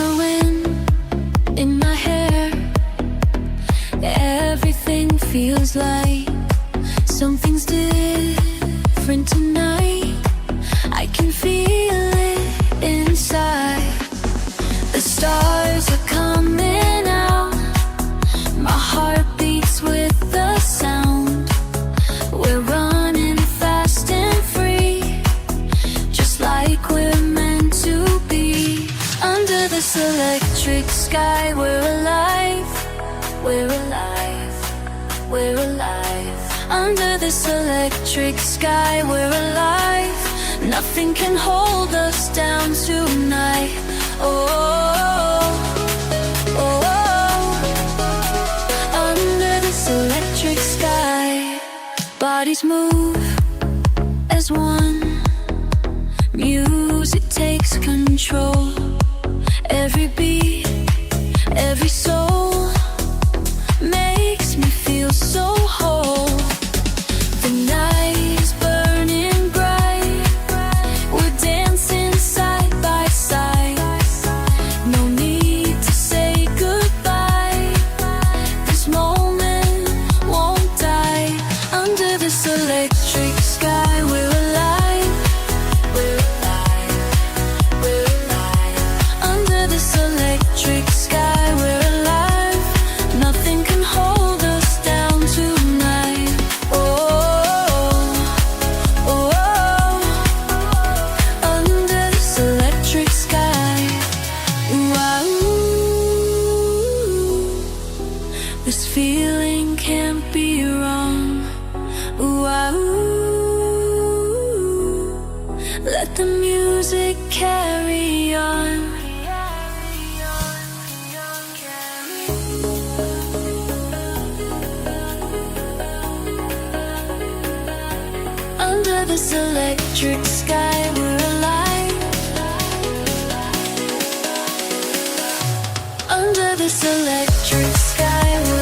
the wind in my hair. Everything feels like something's different tonight. I can feel it inside. The stars are coming out. My heart beats with the sound. We're running fast and free, just like we're meant to be. Under this electric sky, we're alive. We're alive. We're alive. Under this electric sky, we're alive. Nothing can hold us down tonight. Oh, oh, oh. Under this electric sky, bodies move as one. Music takes control. Every beat, every soul makes me feel so whole. The night is burning bright. We're dancing side by side. No need to say goodbye. This moment won't die. Under this electric sky, we're alive. We're alive. We're alive. Under this electric sky, we're alive. Nothing can hold us down tonight. Oh, oh, oh. Under this electric sky. Wow. This feeling can't be wrong. Wow. Let the music carry on. Under this electric sky, we're alive. Under this electric sky, we're